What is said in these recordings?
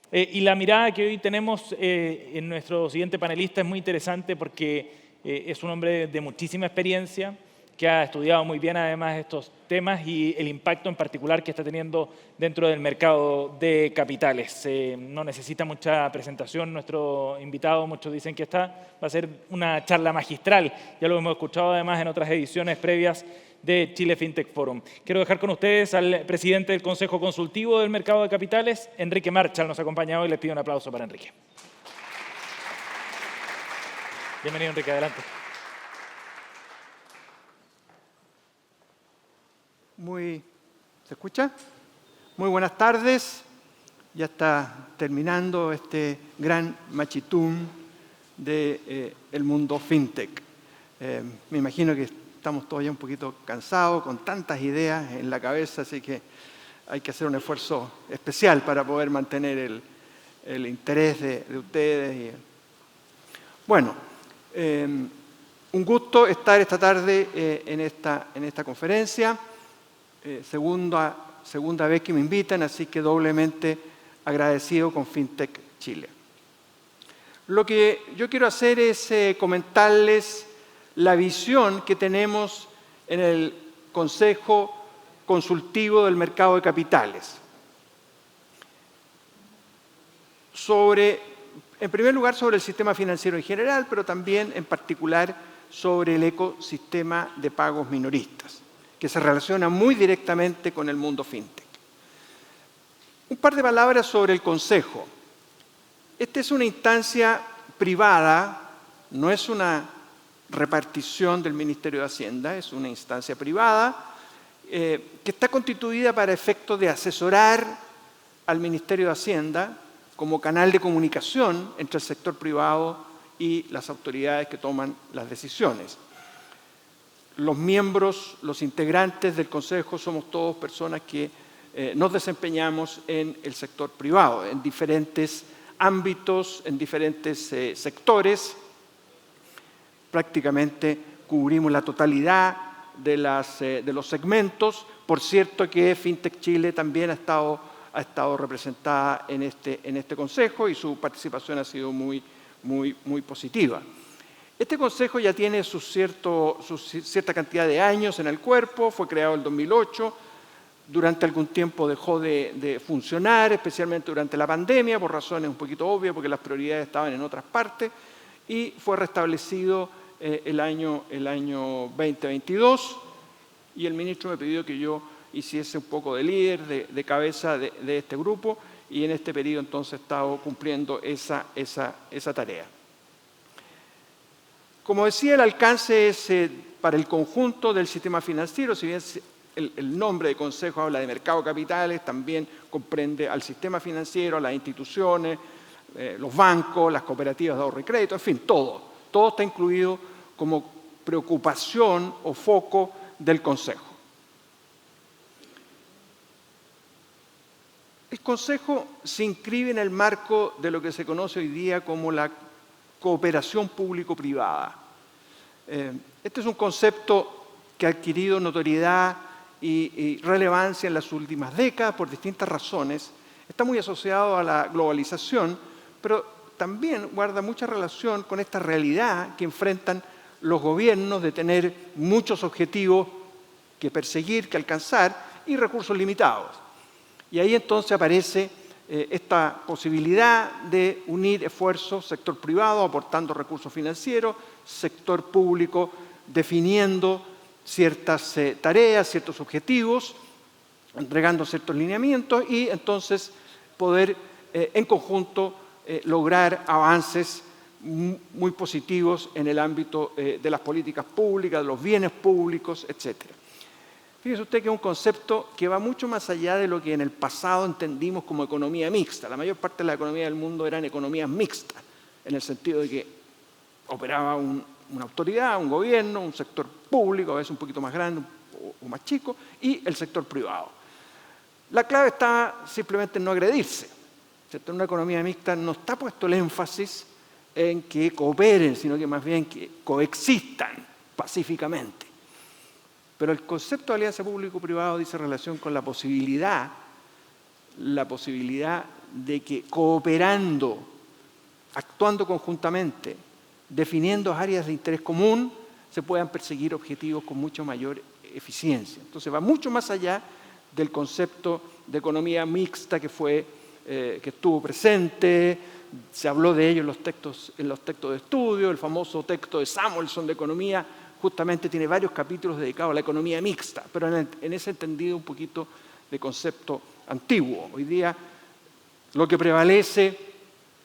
Y la mirada que hoy tenemos en nuestro siguiente panelista es muy interesante porque es un hombre de muchísima experiencia, que ha estudiado muy bien además estos temas y el impacto en particular que está teniendo dentro del mercado de capitales. No necesita mucha presentación nuestro invitado, muchos dicen que va a ser una charla magistral, ya lo hemos escuchado además en otras ediciones previas de Chile FinTech Forum. Quiero dejar con ustedes al presidente del Consejo Consultivo del Mercado de Capitales, Enrique Marchal, nos acompaña hoy. Les pido un aplauso para Enrique. Bienvenido, Enrique, adelante. ¿Se escucha? Muy buenas tardes. Ya está terminando este gran machitum del mundo FinTech. Me imagino que estamos todos ya un poquito cansados, con tantas ideas en la cabeza, así que hay que hacer un esfuerzo especial para poder mantener el interés de ustedes. Bueno, un gusto estar esta tarde en esta conferencia. Segunda vez que me invitan, así que doblemente agradecido con FinTech Chile. Lo que yo quiero hacer es comentarles la visión que tenemos en el Consejo Consultivo del Mercado de Capitales. En primer lugar, sobre el sistema financiero en general, pero también en particular sobre el ecosistema de pagos minoristas, que se relaciona muy directamente con el mundo FinTech. Un par de palabras sobre el Consejo. Esta es una instancia privada, no es una repartición del Ministerio de Hacienda, es una instancia privada que está constituida para efectos de asesorar al Ministerio de Hacienda como canal de comunicación entre el sector privado y las autoridades que toman las decisiones. Los miembros, los integrantes del Consejo somos todos personas que nos desempeñamos en el sector privado, en diferentes ámbitos, en diferentes sectores. Prácticamente cubrimos la totalidad de los segmentos. Por cierto que FinTech Chile también ha estado representada en este Consejo y su participación ha sido muy positiva. Este Consejo ya tiene cierta cantidad de años en el cuerpo, fue creado en el 2008, durante algún tiempo dejó de funcionar, especialmente durante la pandemia, por razones un poquito obvias, porque las prioridades estaban en otras partes, y fue restablecido el año 2022, y el ministro me pidió que yo hiciese un poco de líder, de cabeza de este grupo, y en este periodo entonces he estado cumpliendo esa tarea. Como decía, el alcance es para el conjunto del sistema financiero, si bien el nombre de Consejo habla de mercado de capitales, también comprende al sistema financiero, a las instituciones, los bancos, las cooperativas de ahorro y crédito, en fin, todo está incluido como preocupación o foco del Consejo. El Consejo se inscribe en el marco de lo que se conoce hoy día como la cooperación público-privada. Este es un concepto que ha adquirido notoriedad y relevancia en las últimas décadas por distintas razones. Está muy asociado a la globalización, pero también guarda mucha relación con esta realidad que enfrentan los gobiernos de tener muchos objetivos que perseguir, que alcanzar y recursos limitados. Y ahí entonces aparece esta posibilidad de unir esfuerzos, sector privado aportando recursos financieros, sector público definiendo ciertas tareas, ciertos objetivos, entregando ciertos lineamientos y entonces poder en conjunto lograr avances muy positivos en el ámbito de las políticas públicas, de los bienes públicos, etc. Fíjese usted que es un concepto que va mucho más allá de lo que en el pasado entendimos como economía mixta. La mayor parte de la economía del mundo eran economías mixtas, en el sentido de que operaba una autoridad, un gobierno, un sector público, a veces un poquito más grande o más chico, y el sector privado. La clave está simplemente en no agredirse. ¿Cierto? En una economía mixta no está puesto el énfasis en que cooperen, sino que más bien que coexistan pacíficamente. Pero el concepto de alianza público-privado dice relación con la posibilidad de que cooperando, actuando conjuntamente, definiendo áreas de interés común, se puedan perseguir objetivos con mucho mayor eficiencia. Entonces va mucho más allá del concepto de economía mixta que estuvo presente. Se habló de ello en los textos de estudio. El famoso texto de Samuelson de economía justamente tiene varios capítulos dedicados a la economía mixta, pero en ese entendido un poquito de concepto antiguo. Hoy día lo que prevalece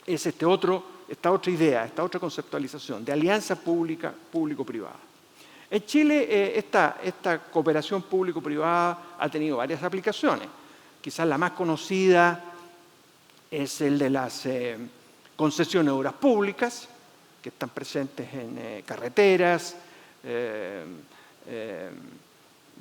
es esta otra idea, esta otra conceptualización de alianza público-privada. En Chile esta cooperación público-privada ha tenido varias aplicaciones. Quizás la más conocida es el de las concesiones de obras públicas, que están presentes en carreteras,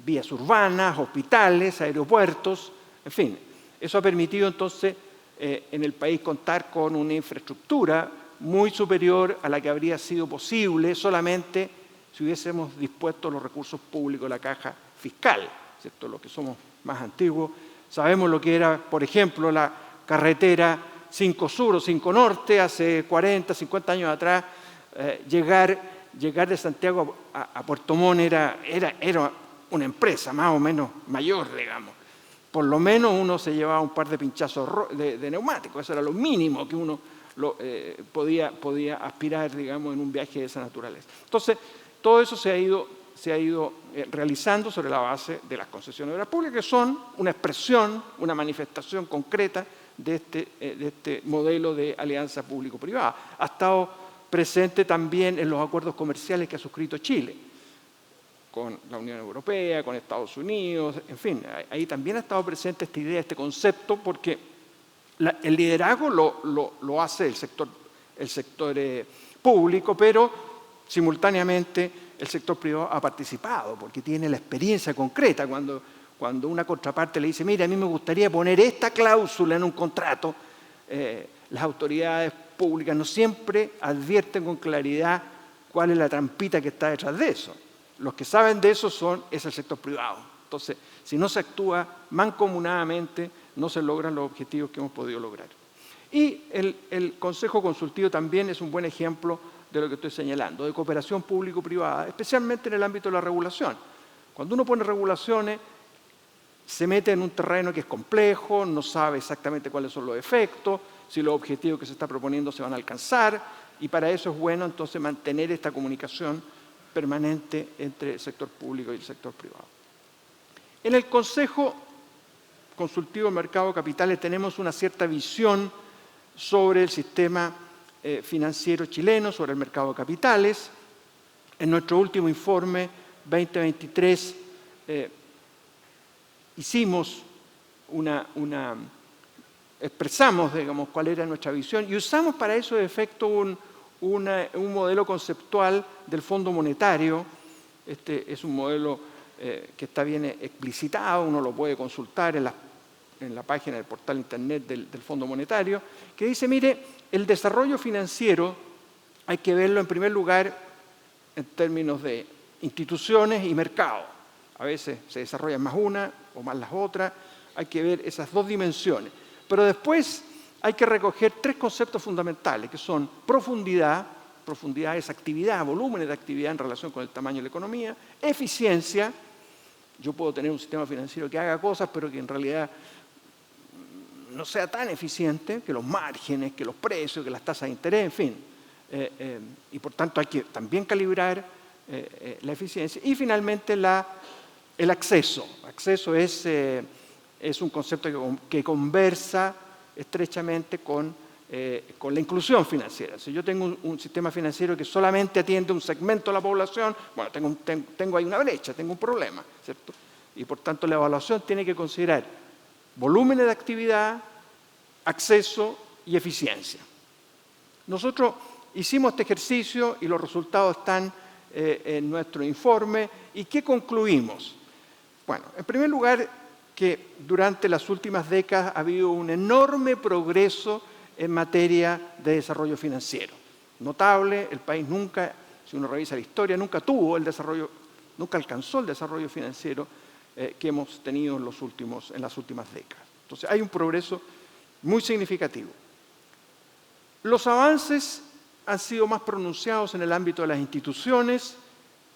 vías urbanas, hospitales, aeropuertos, en fin. Eso ha permitido entonces en el país contar con una infraestructura muy superior a la que habría sido posible solamente si hubiésemos dispuesto los recursos públicos de la caja fiscal, ¿cierto? Los que somos más antiguos sabemos lo que era, por ejemplo, la carretera 5 Sur o 5 Norte hace 40, 50 años atrás. Llegar de Santiago a Puerto Montt era una empresa más o menos mayor, digamos. Por lo menos uno se llevaba un par de pinchazos de neumáticos, eso era lo mínimo que uno podía aspirar, digamos, en un viaje de esa naturaleza. Entonces, todo eso se ha ido realizando sobre la base de las concesiones de obras públicas, que son una expresión, una manifestación concreta de este modelo de alianza público-privada. Ha estado presente también en los acuerdos comerciales que ha suscrito Chile, con la Unión Europea, con Estados Unidos, en fin, ahí también ha estado presente esta idea, este concepto, porque el liderazgo lo hace el sector público, pero simultáneamente el sector privado ha participado, porque tiene la experiencia concreta. Cuando una contraparte le dice, mira, a mí me gustaría poner esta cláusula en un contrato, las autoridades públicas no siempre advierten con claridad cuál es la trampita que está detrás de eso. Los que saben de eso es el sector privado. Entonces, si no se actúa mancomunadamente, no se logran los objetivos que hemos podido lograr. Y el Consejo Consultivo también es un buen ejemplo de lo que estoy señalando, de cooperación público-privada, especialmente en el ámbito de la regulación. Cuando uno pone regulaciones, se mete en un terreno que es complejo, no sabe exactamente cuáles son los efectos, si los objetivos que se está proponiendo se van a alcanzar, y para eso es bueno entonces mantener esta comunicación permanente entre el sector público y el sector privado. En el Consejo Consultivo del Mercado de Capitales tenemos una cierta visión sobre el sistema financiero chileno, sobre el mercado de capitales. En nuestro último informe 2023 expresamos, digamos, cuál era nuestra visión y usamos para eso de efecto un modelo conceptual del Fondo Monetario. Este es un modelo que está bien explicitado, uno lo puede consultar en la página del portal internet del Fondo Monetario, que dice, mire, el desarrollo financiero hay que verlo en primer lugar en términos de instituciones y mercado. A veces se desarrollan más una o más las otras, hay que ver esas dos dimensiones. Pero después hay que recoger tres conceptos fundamentales, que son profundidad es actividad, volúmenes de actividad en relación con el tamaño de la economía, eficiencia, yo puedo tener un sistema financiero que haga cosas, pero que en realidad no sea tan eficiente, que los márgenes, que los precios, que las tasas de interés, en fin. Y por tanto hay que también calibrar la eficiencia. Y finalmente el acceso. Acceso es un concepto que conversa estrechamente con la inclusión financiera. Si yo tengo un sistema financiero que solamente atiende un segmento de la población, bueno, tengo ahí una brecha, tengo un problema, ¿cierto? Y por tanto la evaluación tiene que considerar volúmenes de actividad, acceso y eficiencia. Nosotros hicimos este ejercicio y los resultados están en nuestro informe. ¿Y qué concluimos? Bueno, en primer lugar, que durante las últimas décadas ha habido un enorme progreso en materia de desarrollo financiero. Notable, el país nunca, si uno revisa la historia, nunca alcanzó el desarrollo financiero que hemos tenido en las últimas décadas. Entonces hay un progreso muy significativo. Los avances han sido más pronunciados en el ámbito de las instituciones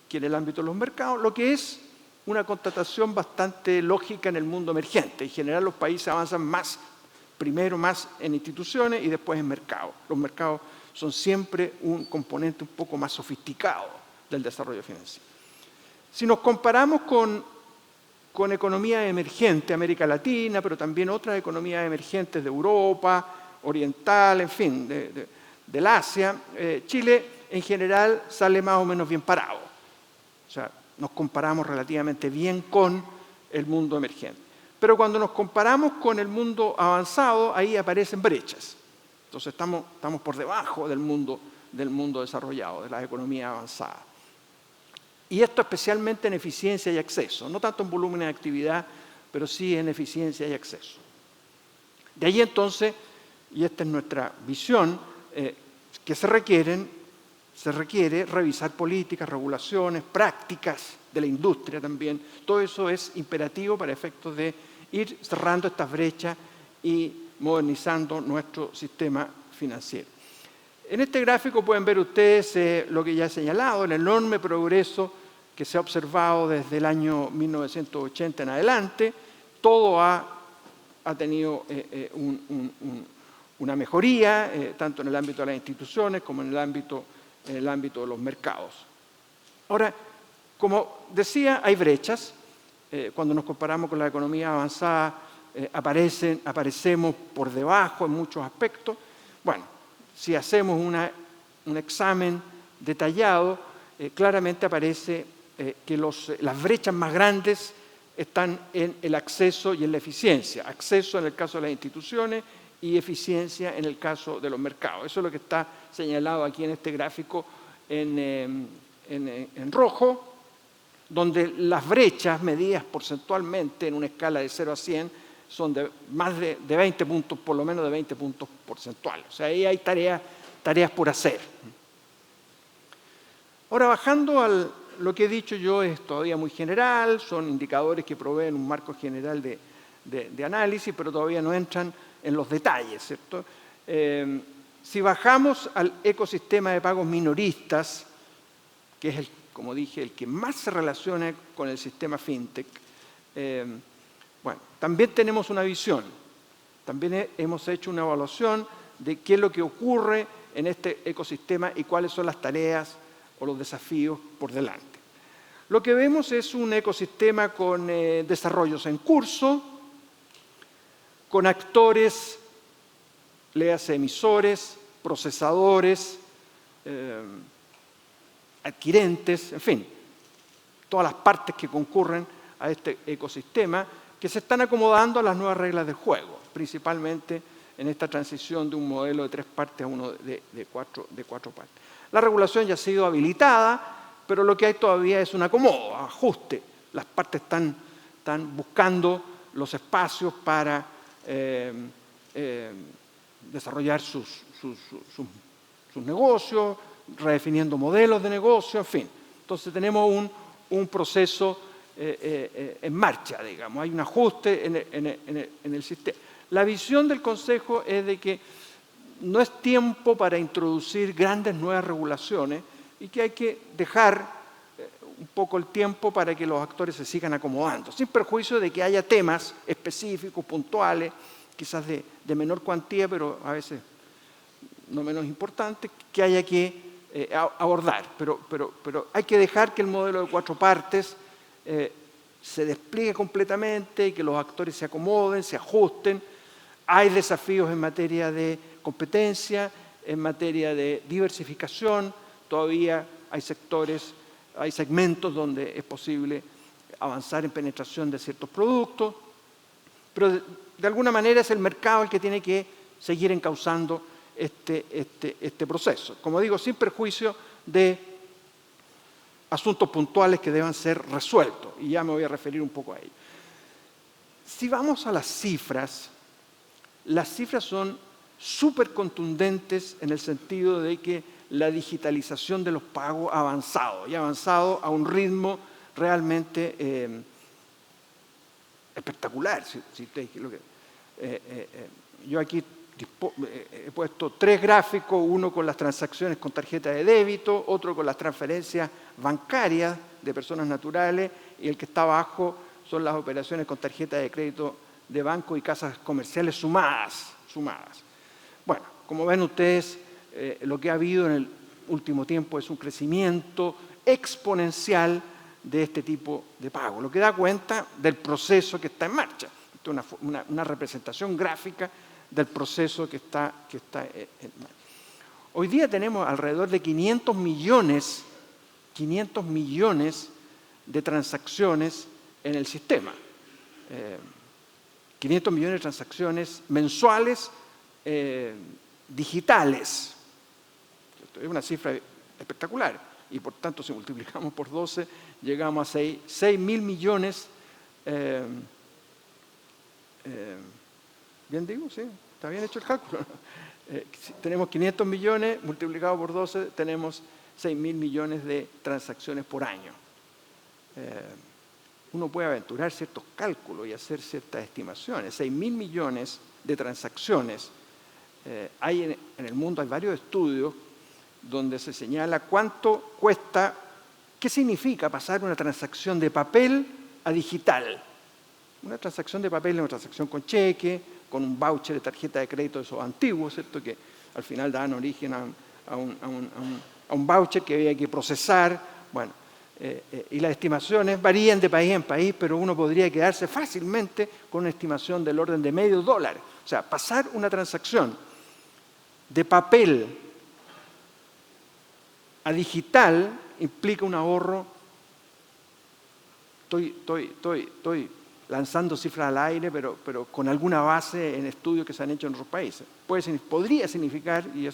que en el ámbito de los mercados, lo que es una constatación bastante lógica en el mundo emergente. En general los países avanzan más, primero más en instituciones y después en mercados. Los mercados son siempre un componente un poco más sofisticado del desarrollo financiero. Si nos comparamos con economías emergentes, América Latina, pero también otras economías emergentes de Europa, oriental, en fin, del Asia, Chile en general sale más o menos bien parado. O sea, nos comparamos relativamente bien con el mundo emergente. Pero cuando nos comparamos con el mundo avanzado, ahí aparecen brechas. Entonces estamos por debajo del mundo desarrollado, de las economías avanzadas. Y esto especialmente en eficiencia y acceso, no tanto en volumen de actividad, pero sí en eficiencia y acceso. De ahí entonces, y esta es nuestra visión, que se requiere revisar políticas, regulaciones, prácticas de la industria también. Todo eso es imperativo para efectos de ir cerrando estas brechas y modernizando nuestro sistema financiero. En este gráfico pueden ver ustedes lo que ya he señalado, el enorme progreso que se ha observado desde el año 1980 en adelante. Todo ha tenido una mejoría, tanto en el ámbito de las instituciones como en el ámbito de los mercados. Ahora, como decía, hay brechas. Cuando nos comparamos con la economía avanzada, aparecemos por debajo en muchos aspectos. Bueno, si hacemos un examen detallado, claramente aparece que las brechas más grandes están en el acceso y en la eficiencia. Acceso en el caso de las instituciones y eficiencia en el caso de los mercados. Eso es lo que está señalado aquí en este gráfico en rojo, donde las brechas medidas porcentualmente en una escala de 0 a 100 son de más de 20 puntos, por lo menos de 20 puntos porcentuales. O sea, ahí hay tareas por hacer. Ahora, bajando a lo que he dicho yo, es todavía muy general, son indicadores que proveen un marco general de análisis, pero todavía no entran en los detalles, ¿cierto? Si bajamos al ecosistema de pagos minoristas, que es, como dije, el que más se relaciona con el sistema fintech, bueno, también tenemos una visión, también hemos hecho una evaluación de qué es lo que ocurre en este ecosistema y cuáles son las tareas o los desafíos por delante. Lo que vemos es un ecosistema con desarrollos en curso, con actores, léase emisores, procesadores, adquirentes, en fin, todas las partes que concurren a este ecosistema que se están acomodando a las nuevas reglas del juego, principalmente en esta transición de un modelo de 3 partes a uno de cuatro partes. La regulación ya ha sido habilitada, pero lo que hay todavía es un acomodo, ajuste. Las partes están buscando los espacios para desarrollar sus negocios, redefiniendo modelos de negocio, en fin. Entonces tenemos un proceso en marcha, digamos. Hay un ajuste en el sistema. La visión del Consejo es de que no es tiempo para introducir grandes nuevas regulaciones y que hay que dejar un poco el tiempo para que los actores se sigan acomodando, sin perjuicio de que haya temas específicos, puntuales, quizás de menor cuantía, pero a veces no menos importantes, que haya que abordar. Pero hay que dejar que el modelo de 4 partes se despliegue completamente y que los actores se acomoden, se ajusten. Hay desafíos en materia de competencia, en materia de diversificación. Todavía hay sectores, hay segmentos donde es posible avanzar en penetración de ciertos productos, pero de alguna manera es el mercado el que tiene que seguir encauzando este proceso. Como digo, sin perjuicio de asuntos puntuales que deban ser resueltos, y ya me voy a referir un poco a ello. Si vamos a las cifras son súper contundentes en el sentido de que la digitalización de los pagos ha avanzado, y ha avanzado a un ritmo realmente espectacular. Yo aquí he puesto 3 gráficos, uno con las transacciones con tarjeta de débito, otro con las transferencias bancarias de personas naturales, y el que está abajo son las operaciones con tarjeta de crédito de banco y casas comerciales sumadas. Bueno, como ven ustedes, lo que ha habido en el último tiempo es un crecimiento exponencial de este tipo de pago, lo que da cuenta del proceso que está en marcha. Esto es una representación gráfica del proceso que está en marcha. Hoy día tenemos alrededor de 500 millones de transacciones en el sistema. 500 millones de transacciones mensuales digitales. Es una cifra espectacular. Y por tanto, si multiplicamos por 12, llegamos a 6.000 millones. ¿Bien digo? Sí, está bien hecho el cálculo. Tenemos 500 millones, multiplicado por 12, tenemos 6.000 millones de transacciones por año. Uno puede aventurar ciertos cálculos y hacer ciertas estimaciones. 6.000 millones de transacciones. Hay en el mundo hay varios estudios donde se señala cuánto cuesta, qué significa pasar una transacción de papel a digital. Una transacción de papel es una transacción con cheque, con un voucher de tarjeta de crédito de esos antiguos, ¿cierto? Que al final dan origen a un voucher que había que procesar. Bueno, y las estimaciones varían de país en país, pero uno podría quedarse fácilmente con una estimación del orden de $0.50. O sea, pasar una transacción de papel a digital implica un ahorro. Estoy lanzando cifras al aire, pero con alguna base en estudios que se han hecho en otros países. Podría significar, y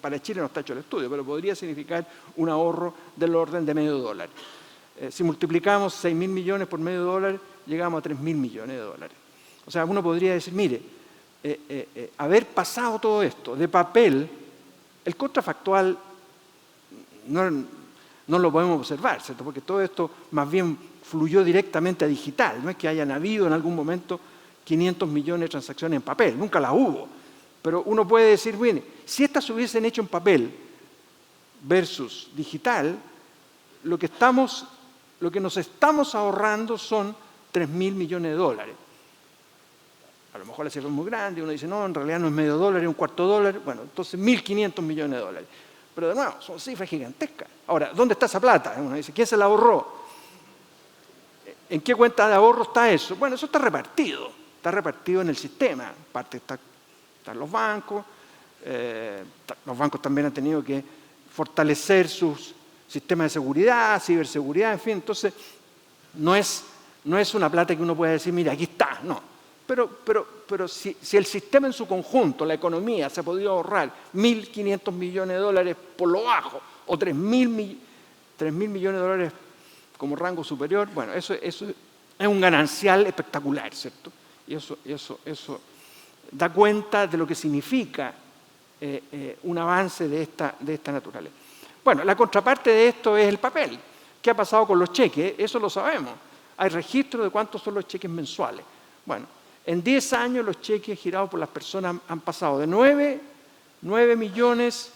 para Chile no está hecho el estudio, pero podría significar un ahorro del orden de $0.50. Si multiplicamos 6.000 millones por $0.50, llegamos a 3.000 millones de dólares. O sea, uno podría decir, mire, haber pasado todo esto de papel, el contrafactual no lo podemos observar, ¿cierto? Porque todo esto más bien fluyó directamente a digital. No es que hayan habido en algún momento 500 millones de transacciones en papel, nunca las hubo. Pero uno puede decir, bueno, si estas se hubiesen hecho en papel versus digital, lo que nos estamos ahorrando son 3.000 millones de dólares. A lo mejor la cifra es muy grande, uno dice, no, en realidad no es $0.50, es $0.25. Bueno, entonces 1.500 millones de dólares. Pero de nuevo, son cifras gigantescas. Ahora, ¿dónde está esa plata? Uno dice, ¿quién se la ahorró? ¿En qué cuenta de ahorro está eso? Bueno, eso está repartido en el sistema. En parte están los bancos. Los bancos también han tenido que fortalecer sus sistemas de seguridad, ciberseguridad, en fin. Entonces, no es una plata que uno pueda decir, mira, aquí está, no. Pero si el sistema en su conjunto, la economía, se ha podido ahorrar 1.500 millones de dólares por lo bajo, o 3.000 millones de dólares como rango superior, bueno, eso es un ganancial espectacular, ¿cierto? Y eso da cuenta de lo que significa un avance de esta naturaleza. Bueno, la contraparte de esto es el papel. ¿Qué ha pasado con los cheques? Eso lo sabemos. Hay registro de cuántos son los cheques mensuales. Bueno, en 10 años los cheques girados por las personas han pasado de 9 millones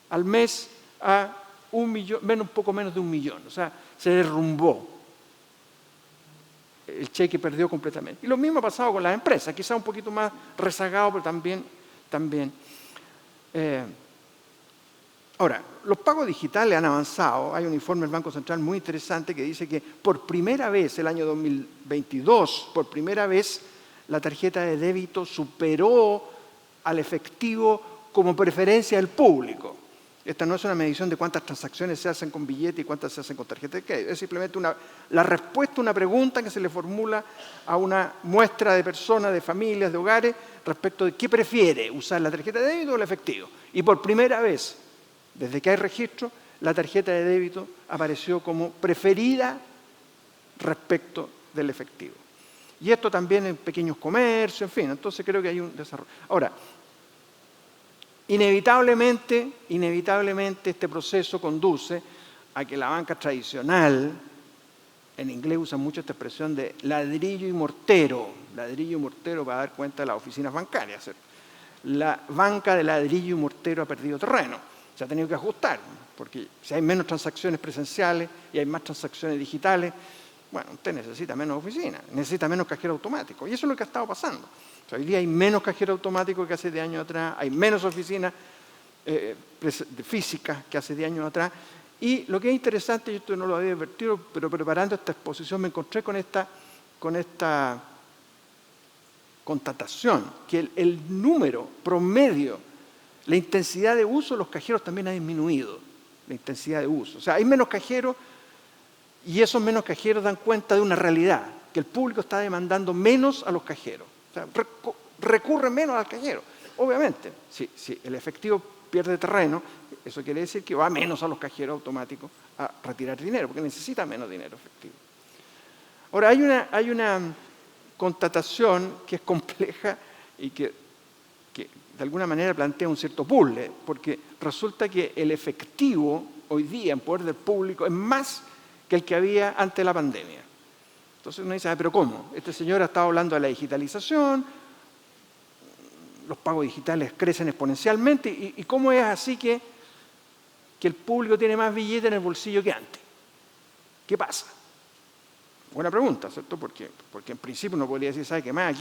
al mes a un poco menos de 1 millón. O sea, se derrumbó. El cheque perdió completamente. Y lo mismo ha pasado con las empresas, quizá un poquito más rezagado, pero también. Ahora, los pagos digitales han avanzado. Hay un informe del Banco Central muy interesante que dice que por primera vez, el año 2022, por primera vez, la tarjeta de débito superó al efectivo como preferencia del público. Esta no es una medición de cuántas transacciones se hacen con billete y cuántas se hacen con tarjeta de crédito. Es simplemente la respuesta a una pregunta que se le formula a una muestra de personas, de familias, de hogares, respecto de qué prefiere, usar la tarjeta de débito o el efectivo. Y por primera vez, desde que hay registro, la tarjeta de débito apareció como preferida respecto del efectivo. Y esto también en pequeños comercios, en fin, entonces creo que hay un desarrollo. Ahora, inevitablemente este proceso conduce a que la banca tradicional, en inglés usan mucho esta expresión de ladrillo y mortero para dar cuenta de las oficinas bancarias, ¿cierto? la banca de ladrillo y mortero ha perdido terreno. Se ha tenido que ajustar, porque si hay menos transacciones presenciales y hay más transacciones digitales, bueno, usted necesita menos oficina, necesita menos cajero automático. Y eso es lo que ha estado pasando. O sea, hoy día hay menos cajero automático que hace 10 años atrás, hay menos oficinas físicas que hace 10 años atrás. Y lo que es interesante, y esto no lo había advertido, pero preparando esta exposición me encontré con esta constatación, que el número promedio, la intensidad de uso de los cajeros también ha disminuido, la intensidad de uso. O sea, hay menos cajeros y esos menos cajeros dan cuenta de una realidad, que el público está demandando menos a los cajeros. O sea, recurre menos al cajero. Obviamente, si el efectivo pierde terreno, eso quiere decir que va menos a los cajeros automáticos a retirar dinero, porque necesita menos dinero efectivo. Ahora, hay una constatación que es compleja y que de alguna manera plantea un cierto puzzle, porque resulta que el efectivo hoy día en poder del público es más que el que había antes de la pandemia. Entonces uno dice, pero ¿cómo? Este señor ha estado hablando de la digitalización, los pagos digitales crecen exponencialmente, ¿y cómo es así que el público tiene más billete en el bolsillo que antes? ¿Qué pasa? Buena pregunta, ¿cierto? Porque en principio uno podría decir, ¿sabe qué más?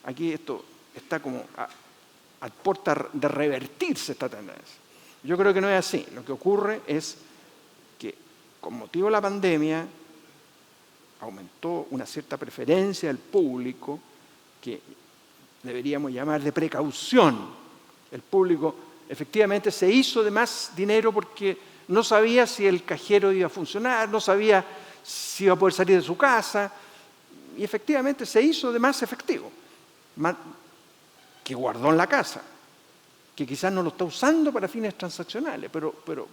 Aquí esto está como a puerta de revertirse esta tendencia. Yo creo que no es así. Lo que ocurre es que con motivo de la pandemia aumentó una cierta preferencia del público que deberíamos llamar de precaución. El público efectivamente se hizo de más dinero porque no sabía si el cajero iba a funcionar, no sabía si iba a poder salir de su casa, y efectivamente se hizo de más efectivo, que guardó en la casa, que quizás no lo está usando para fines transaccionales, pero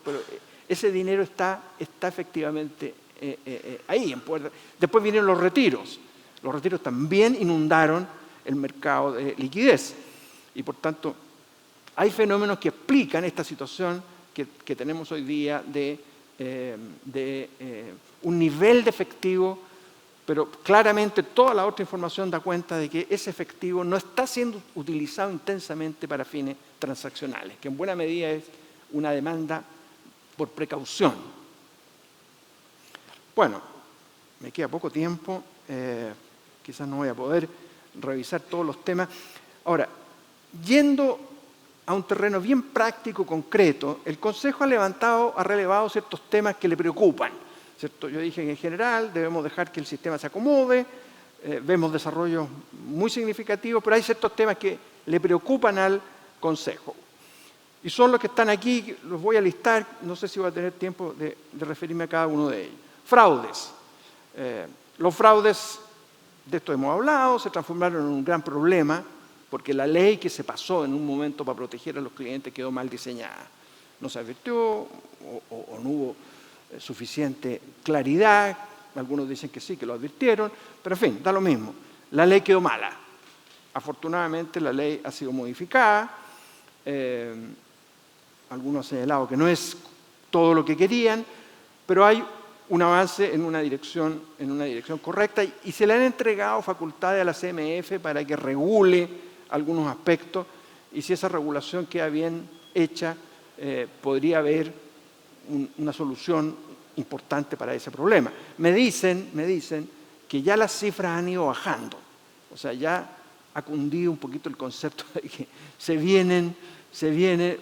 ese dinero está efectivamente ahí en poder. Después vinieron los retiros. Los retiros también inundaron el mercado de liquidez, y por tanto hay fenómenos que explican esta situación que tenemos hoy día de un nivel de efectivo, pero claramente toda la otra información da cuenta de que ese efectivo no está siendo utilizado intensamente para fines transaccionales, que en buena medida es una demanda por precaución. Bueno, me queda poco tiempo, quizás no voy a poder revisar todos los temas. Ahora, yendo a un terreno bien práctico, concreto, el Consejo ha relevado ciertos temas que le preocupan, ¿cierto? Yo dije que en general debemos dejar que el sistema se acomode, vemos desarrollos muy significativos, pero hay ciertos temas que le preocupan al Consejo. Y son los que están aquí, los voy a listar, no sé si voy a tener tiempo de referirme a cada uno de ellos. Fraudes. Los fraudes, de esto hemos hablado, se transformaron en un gran problema, porque la ley que se pasó en un momento para proteger a los clientes quedó mal diseñada. No se advirtió o no hubo suficiente claridad. Algunos dicen que sí, que lo advirtieron, pero en fin, da lo mismo. La ley quedó mala. Afortunadamente la ley ha sido modificada. Algunos han señalado que no es todo lo que querían, pero hay un avance en una dirección correcta, y se le han entregado facultades a la CMF para que regule algunos aspectos, y si esa regulación queda bien hecha, podría haber una solución importante para ese problema. Me dicen que ya las cifras han ido bajando, o sea, ya ha cundido un poquito el concepto de que se viene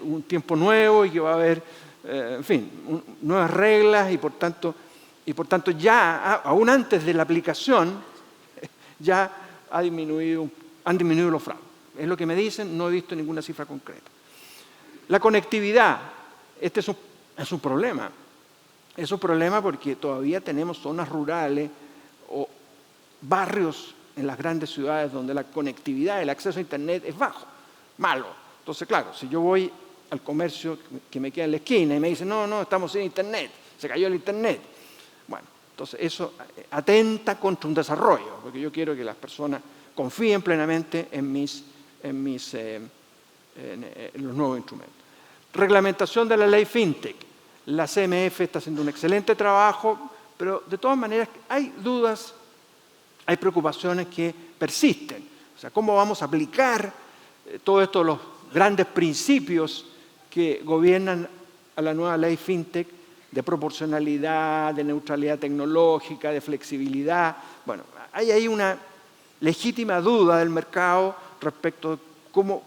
un tiempo nuevo y que va a haber, en fin, nuevas reglas, y por tanto ya, aún antes de la aplicación, ya han disminuido los fraudes. Es lo que me dicen, no he visto ninguna cifra concreta. La conectividad, este es un problema. Es un problema porque todavía tenemos zonas rurales o barrios en las grandes ciudades donde la conectividad, el acceso a Internet es bajo, malo. Entonces, claro, si yo voy al comercio que me queda en la esquina y me dicen, no, estamos sin Internet, se cayó el Internet. Bueno, entonces eso atenta contra un desarrollo, porque yo quiero que las personas confíen plenamente en los nuevos instrumentos. Reglamentación de la ley FinTech. La CMF está haciendo un excelente trabajo, pero de todas maneras hay dudas, hay preocupaciones que persisten. O sea, ¿cómo vamos a aplicar todo esto grandes principios que gobiernan a la nueva ley FinTech, de proporcionalidad, de neutralidad tecnológica, de flexibilidad. Bueno, hay ahí una legítima duda del mercado respecto de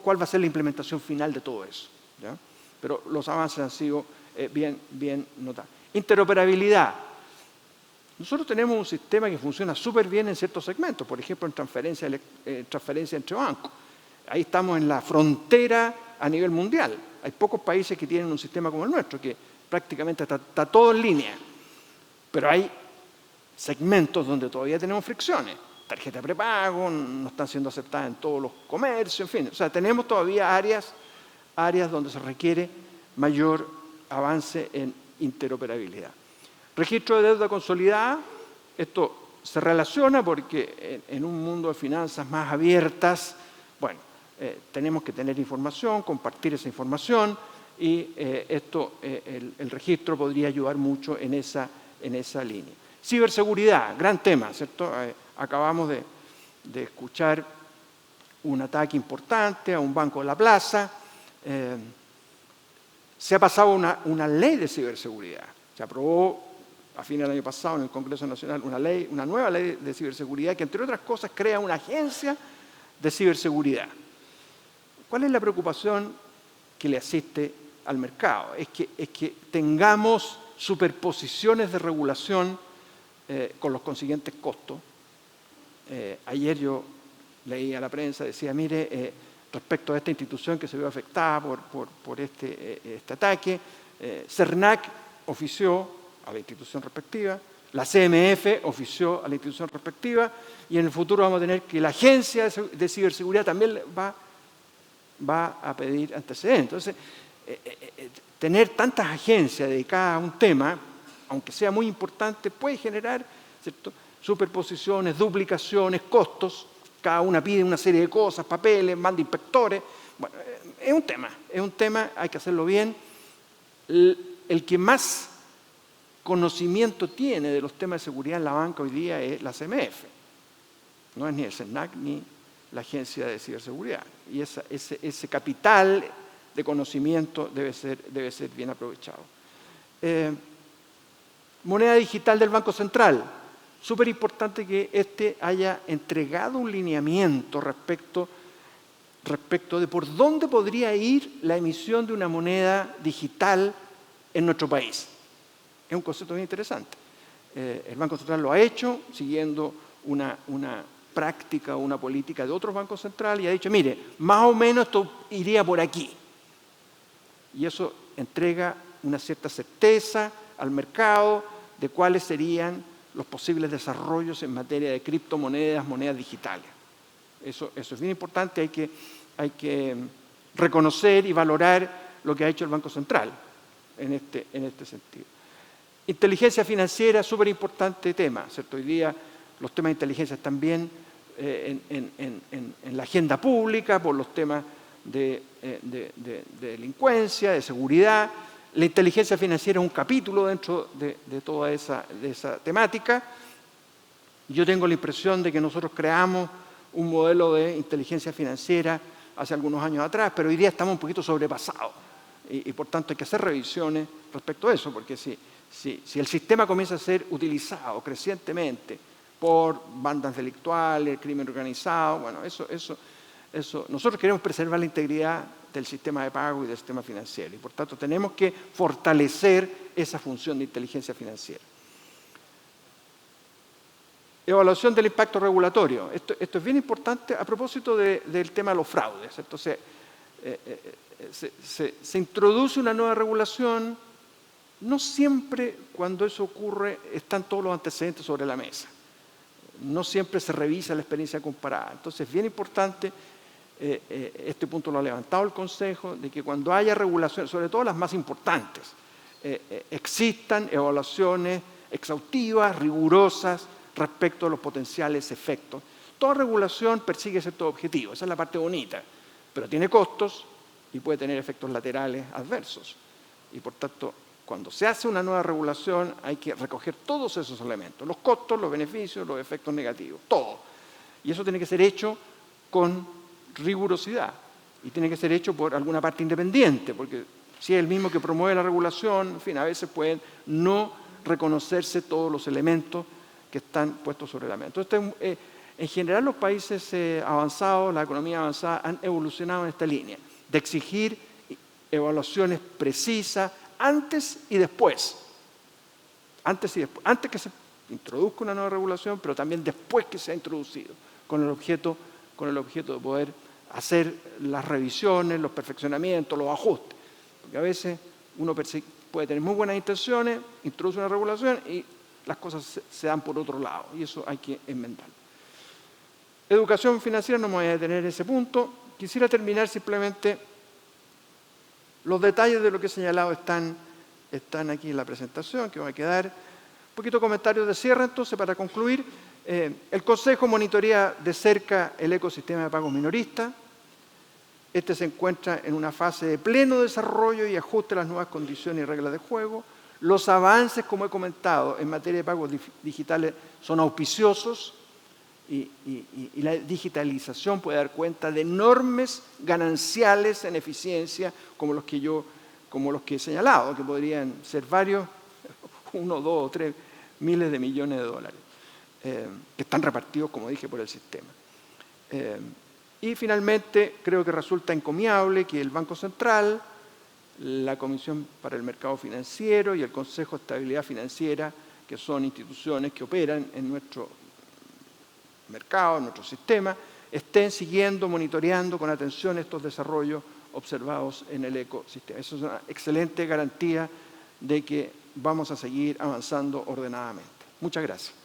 cuál va a ser la implementación final de todo eso, ¿ya? Pero los avances han sido bien notables. Interoperabilidad. Nosotros tenemos un sistema que funciona súper bien en ciertos segmentos, por ejemplo, en transferencia entre bancos. Ahí estamos en la frontera a nivel mundial. Hay pocos países que tienen un sistema como el nuestro, que prácticamente está todo en línea. Pero hay segmentos donde todavía tenemos fricciones. Tarjeta de prepago, no están siendo aceptadas en todos los comercios, en fin. O sea, tenemos todavía áreas donde se requiere mayor avance en interoperabilidad. Registro de deuda consolidada, esto se relaciona porque en un mundo de finanzas más abiertas, bueno, tenemos que tener información, compartir esa información y el registro podría ayudar mucho en esa línea. Ciberseguridad, gran tema, ¿cierto? Acabamos de escuchar un ataque importante a un banco de la plaza. Se ha pasado una ley de ciberseguridad. Se aprobó a fines del año pasado en el Congreso Nacional una nueva ley de ciberseguridad que, entre otras cosas, crea una agencia de ciberseguridad. ¿Cuál es la preocupación que le asiste al mercado? Es que tengamos superposiciones de regulación con los consiguientes costos. Ayer yo leía la prensa, decía, mire, respecto a esta institución que se vio afectada por este ataque, CERNAC ofició a la institución respectiva, la CMF ofició a la institución respectiva y en el futuro vamos a tener que la Agencia de Ciberseguridad también va a pedir antecedentes. Entonces, tener tantas agencias dedicadas a un tema, aunque sea muy importante, puede generar, ¿cierto?, superposiciones, duplicaciones, costos. Cada una pide una serie de cosas, papeles, manda inspectores. Bueno, es un tema, hay que hacerlo bien. El que más conocimiento tiene de los temas de seguridad en la banca hoy día es la CMF. No es ni el CERNAC ni la Agencia de Ciberseguridad. Y ese capital de conocimiento debe ser bien aprovechado. Moneda digital del Banco Central. Súper importante que haya entregado un lineamiento respecto de por dónde podría ir la emisión de una moneda digital en nuestro país. Es un concepto bien interesante. El Banco Central lo ha hecho siguiendo una práctica o una política de otros bancos centrales y ha dicho, mire, más o menos esto iría por aquí. Y eso entrega una cierta certeza al mercado de cuáles serían los posibles desarrollos en materia de criptomonedas, monedas digitales. Eso es bien importante, hay que reconocer y valorar lo que ha hecho el Banco Central en este sentido. Inteligencia financiera, súper importante tema, ¿cierto? Hoy día los temas de inteligencia están bien en la agenda pública por los temas de delincuencia, de seguridad. La inteligencia financiera es un capítulo dentro de toda esa temática. Yo tengo la impresión de que nosotros creamos un modelo de inteligencia financiera hace algunos años atrás, pero hoy día estamos un poquito sobrepasados y por tanto hay que hacer revisiones respecto a eso, porque si el sistema comienza a ser utilizado crecientemente por bandas delictuales, crimen organizado, bueno, eso nosotros queremos preservar la integridad del sistema de pago y del sistema financiero y por tanto tenemos que fortalecer esa función de inteligencia financiera. Evaluación del impacto regulatorio. Esto es bien importante a propósito del tema de los fraudes. Entonces, se introduce una nueva regulación, no siempre cuando eso ocurre están todos los antecedentes sobre la mesa. No siempre se revisa la experiencia comparada. Entonces, es bien importante, este punto lo ha levantado el Consejo, de que cuando haya regulaciones, sobre todo las más importantes, existan evaluaciones exhaustivas, rigurosas, respecto a los potenciales efectos. Toda regulación persigue ciertos objetivos, esa es la parte bonita, pero tiene costos y puede tener efectos laterales adversos. Y por tanto, cuando se hace una nueva regulación hay que recoger todos esos elementos, los costos, los beneficios, los efectos negativos, todo. Y eso tiene que ser hecho con rigurosidad. y tiene que ser hecho por alguna parte independiente, porque si es el mismo que promueve la regulación, en fin, a veces pueden no reconocerse todos los elementos que están puestos sobre la mesa. Entonces, en general los países avanzados, la economía avanzada, han evolucionado en esta línea, de exigir evaluaciones precisas antes y después. Antes que se introduzca una nueva regulación, pero también después que se ha introducido, con el objeto de poder hacer las revisiones, los perfeccionamientos, los ajustes. Porque a veces uno puede tener muy buenas intenciones, introduce una regulación y las cosas se dan por otro lado, y eso hay que enmendarlo. Educación financiera, no me voy a detener en ese punto. Quisiera terminar simplemente, los detalles de lo que he señalado están aquí en la presentación, que va a quedar. Un poquito de comentarios de cierre, entonces, para concluir. El Consejo monitorea de cerca el ecosistema de pagos minoristas. Este se encuentra en una fase de pleno desarrollo y ajuste a las nuevas condiciones y reglas de juego. Los avances, como he comentado, en materia de pagos digitales son auspiciosos y la digitalización puede dar cuenta de enormes gananciales en eficiencia como los que he señalado, que podrían ser varios, 1, 2 o 3 miles de millones de dólares, que están repartidos, como dije, por el sistema. Y finalmente, creo que resulta encomiable que el Banco Central, la Comisión para el Mercado Financiero y el Consejo de Estabilidad Financiera, que son instituciones que operan en nuestro mercado, en nuestro sistema, estén siguiendo, monitoreando con atención estos desarrollos observados en el ecosistema. Eso es una excelente garantía de que vamos a seguir avanzando ordenadamente. Muchas gracias.